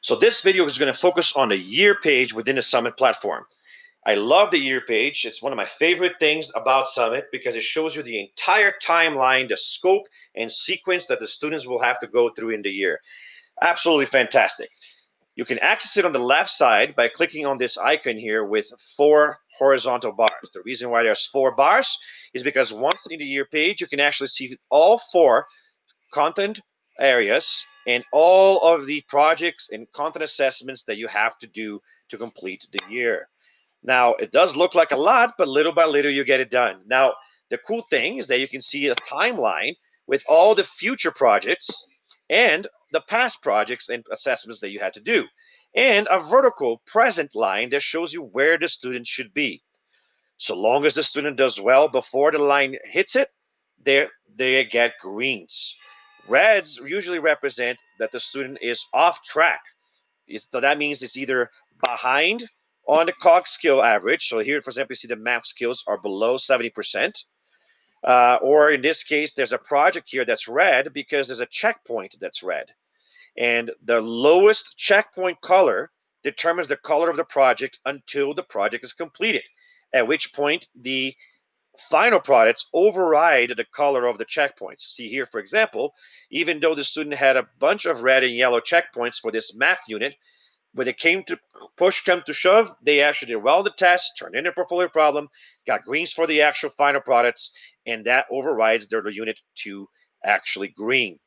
So this video is going to focus on the year page within the Summit platform. I love the year page. It's one of my favorite things about Summit because it shows you the entire timeline, the scope and sequence that the students will have to go through in the year. Absolutely fantastic. You can access it on the left side by clicking on this icon here with 4 horizontal bars. The reason why there's 4 bars is because once in the year page, you can actually see all 4 content areas and all of the projects and content assessments that you have to do to complete the year. Now, it does look like a lot, but little by little you get it done. Now, the cool thing is that you can see a timeline with all the future projects and the past projects and assessments that you had to do, and a vertical present line that shows you where the student should be. So long as the student does well before the line hits it, they get greens. Reds usually represent that the student is off track. So that means it's either behind on the COG skill average. So here, for example, you see the math skills are below 70%. Or in this case, there's a project here that's red because there's a checkpoint that's red. And the lowest checkpoint color determines the color of the project until the project is completed, at which point the final products override the color of the checkpoints. See here, for example, even though the student had a bunch of red and yellow checkpoints for this math unit, when it came to push come to shove, they actually did well the test, turned in their portfolio problem, got greens for the actual final products, and that overrides their unit to actually green.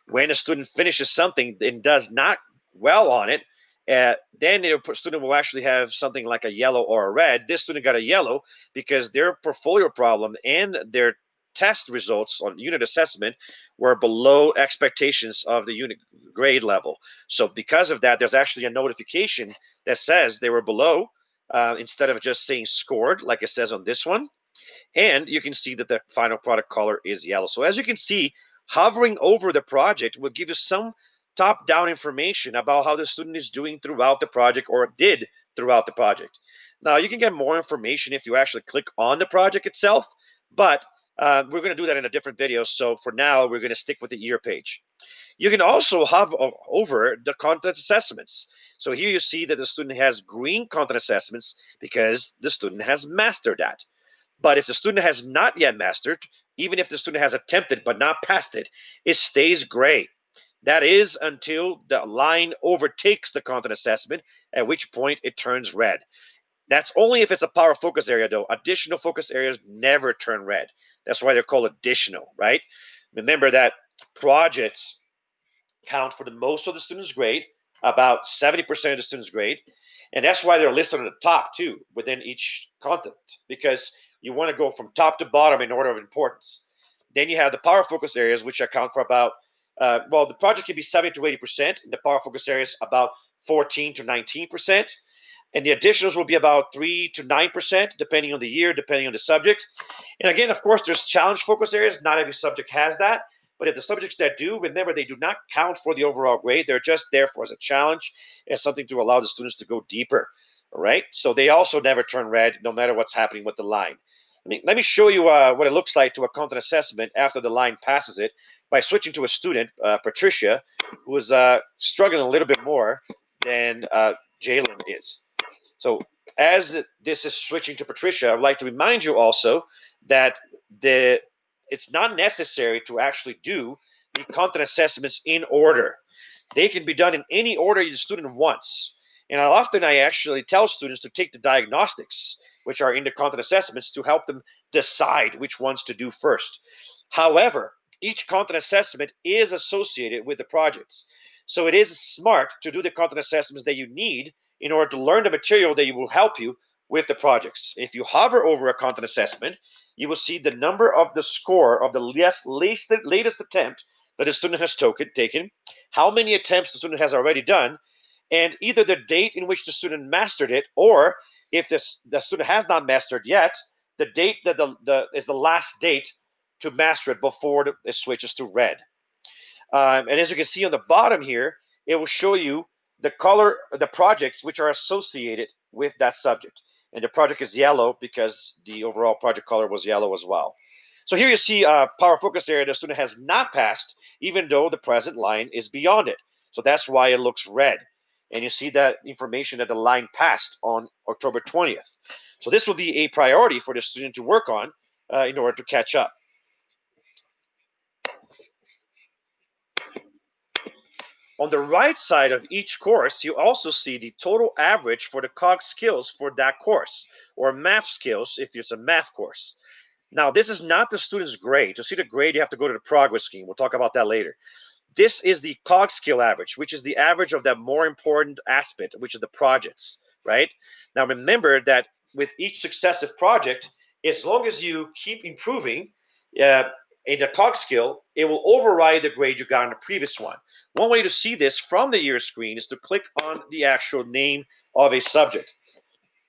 When a student finishes something and does not well on it, then the student will actually have something like a yellow or a red. This student got a yellow because their portfolio problem and their test results on unit assessment were below expectations of the unit grade level. So because of that, there's actually a notification that says they were below instead of just saying scored, like it says on this one. And you can see that the final product color is yellow. So as you can see, hovering over the project will give you some top-down information about how the student is doing throughout the project or did throughout the project. Now, you can get more information if you actually click on the project itself, but we're going to do that in a different video. So for now, we're going to stick with the year page. You can also hover over the content assessments. So here you see that the student has green content assessments because the student has mastered that. But if the student has not yet mastered, even if the student has attempted but not passed it, it stays gray. That is until the line overtakes the content assessment, at which point it turns red. That's only if it's a power focus area, though. Additional focus areas never turn red. That's why they're called additional, right? Remember that projects count for the most of the student's grade, about 70% of the student's grade. And that's why they're listed on the top too, within each content, because you want to go from top to bottom in order of importance. Then you have the power focus areas, which account for about, well, the project can be 70 to 80%. The power focus areas about 14 to 19%. And the additionals will be about 3 to 9%, depending on the year, depending on the subject. And again, of course, there's challenge focus areas. Not every subject has that. But if the subjects that do, remember, they do not count for the overall grade. They're just there for as a challenge, as something to allow the students to go deeper. All right. So they also never turn red, no matter what's happening with the line. Let me show you what it looks like to a content assessment after the line passes it by switching to a student, Patricia, who is struggling a little bit more than Jalen is. So as this is switching to Patricia, I would like to remind you also that it's not necessary to actually do the content assessments in order. They can be done in any order the student wants. And I actually tell students to take the diagnostics, which are in the content assessments, to help them decide which ones to do first. However, each content assessment is associated with the projects. So it is smart to do the content assessments that you need in order to learn the material that will help you with the projects. If you hover over a content assessment, you will see the number of the score of the latest attempt that the student has taken, how many attempts the student has already done, and either the date in which the student mastered it, or if the student has not mastered yet, the date that is the last date to master it before it switches to red. And as you can see on the bottom here, it will show you the color, the projects which are associated with that subject. And the project is yellow because the overall project color was yellow as well. So here you see a power focus area the student has not passed, even though the present line is beyond it. So that's why it looks red. and you see that information that the line passed on October 20th. So this will be a priority for the student to work on in order to catch up. On the right side of each course, you also see the total average for the COG skills for that course, or math skills if it's a math course. Now, this is not the student's grade. To see the grade, you have to go to the progress scheme. We'll talk about that later. This is the COG skill average, which is the average of that more important aspect, which is the projects, right? Now, remember that with each successive project, as long as you keep improving in the COG skill, it will override the grade you got in the previous one. One way to see this from the year screen is to click on the actual name of a subject.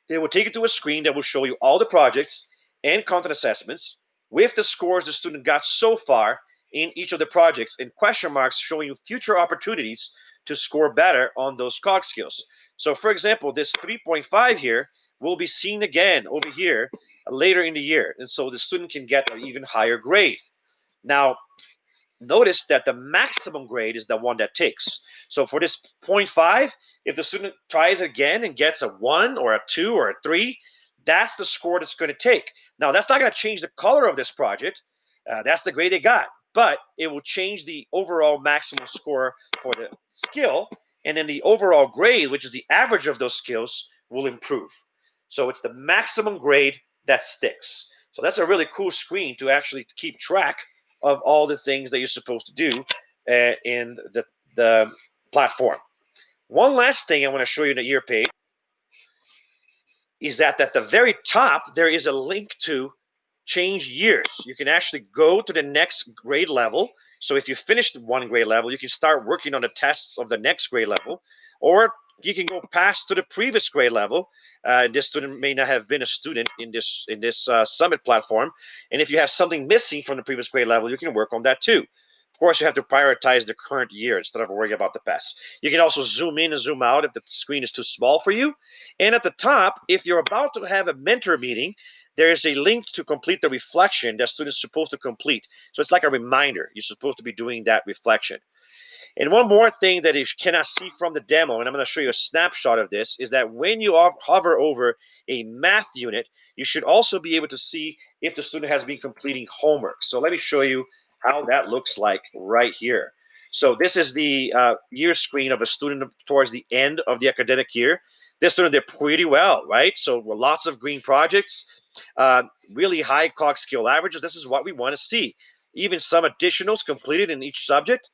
It will take you to a screen that will show you all the projects and content assessments with the scores the student got so far in each of the projects, and question marks showing you future opportunities to score better on those COG skills. So, for example, this 3.5 here will be seen again over here later in the year, and so the student can get an even higher grade. Now, notice that the maximum grade is the one that takes. So for this 0.5, if the student tries again and gets a 1 or a 2 or a 3, that's the score that's going to take. Now, that's not going to change the color of this project. That's the grade they got. But it will change the overall maximum score for the skill. And then the overall grade, which is the average of those skills, will improve. So it's the maximum grade that sticks. So that's a really cool screen to actually keep track of all the things that you're supposed to do in the platform. One last thing I want to show you in the year page is that at the very top, there is a link to change years. You can actually go to the next grade level. So if you finished one grade level, you can start working on the tests of the next grade level, or you can go past to the previous grade level. This student may not have been a student in this summit platform, and if you have something missing from the previous grade level, you can work on that too. Of course, you have to prioritize the current year instead of worrying about the past. You can also zoom in and zoom out if the screen is too small for you. And at the top, if you're about to have a mentor meeting, there is a link to complete the reflection that students are supposed to complete. So it's like a reminder. You're supposed to be doing that reflection. And one more thing that you cannot see from the demo, and I'm going to show you a snapshot of this, is that when you hover over a math unit, you should also be able to see if the student has been completing homework. So let me show you how that looks like right here. So this is the year screen of a student towards the end of the academic year. This student did pretty well, right? So lots of green projects, really high COG skill averages. This is what we want to see. Even some additionals completed in each subject.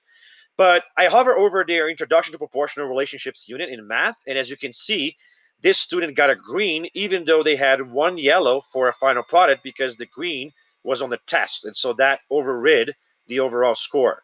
But I hover over their Introduction to Proportional Relationships unit in math, and as you can see, this student got a green even though they had one yellow for a final product because the green was on the test, and so that overrid the overall score.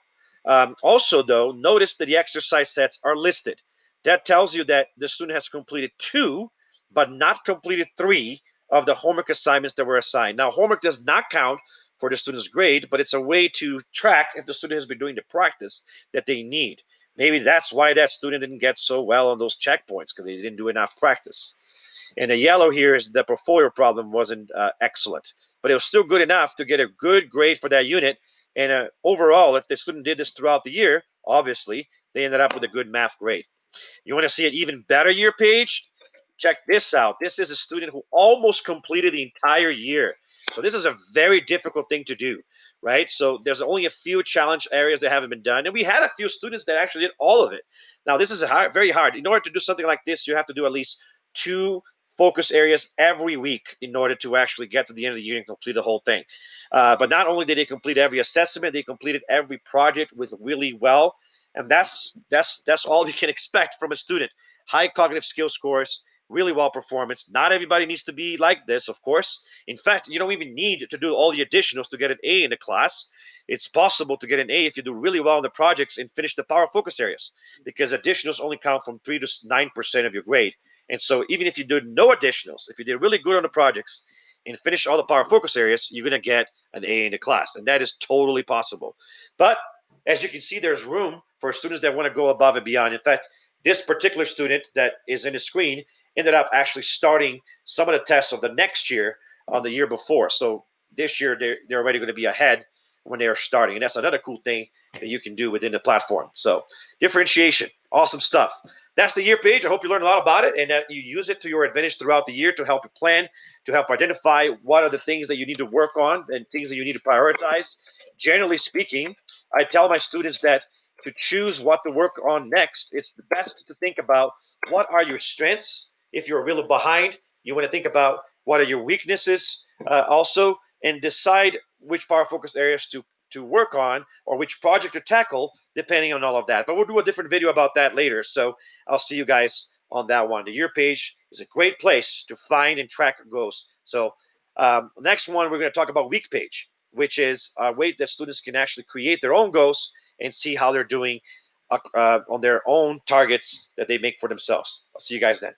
Also, though, notice that the exercise sets are listed. That tells you that the student has completed 2, but not completed 3 of the homework assignments that were assigned. Now, homework does not count for the student's grade, but it's a way to track if the student has been doing the practice that they need. Maybe that's why that student didn't get so well on those checkpoints because they didn't do enough practice. And the yellow here is the portfolio problem wasn't excellent, but it was still good enough to get a good grade for that unit. And overall, if the student did this throughout the year, obviously, they ended up with a good math grade. You want to see an even better year page? Check this out. This is a student who almost completed the entire year. So this is a very difficult thing to do, right? So there's only a few challenge areas that haven't been done. And we had a few students that actually did all of it. Now, this is very hard. In order to do something like this, you have to do at least 2 focus areas every week in order to actually get to the end of the year and complete the whole thing. But not only did they complete every assessment, they completed every project with really well. And that's all we can expect from a student. High cognitive skill scores, really well performance. Not everybody needs to be like this, of course. In fact, you don't even need to do all the additionals to get an A in the class. It's possible to get an A if you do really well in the projects and finish the power focus areas, because additionals only count from 3 to 9% of your grade. And so even if you do no additionals, if you did really good on the projects and finish all the power focus areas, you're going to get an A in the class. And that is totally possible. But as you can see, there's room for students that want to go above and beyond. In fact, this particular student that is in the screen ended up actually starting some of the tests of the next year on the year before. So this year, they're already going to be ahead when they are starting. And that's another cool thing that you can do within the platform. So differentiation, Awesome stuff. That's the year page. I hope you learned a lot about it and that you use it to your advantage throughout the year to help you plan, to help identify what are the things that you need to work on and things that you need to prioritize. Generally speaking, I tell my students that to choose what to work on next, it's the best to think about what are your strengths. If you're really behind, you want to think about what are your weaknesses also, and decide which power focus areas to work on or which project to tackle depending on all of that. But we'll do a different video about that later. So I'll see you guys on that one. The year page is a great place to find and track goals. So next one, we're going to talk about week page, which is a way that students can actually create their own goals and see how they're doing on their own targets that they make for themselves. I'll see you guys then.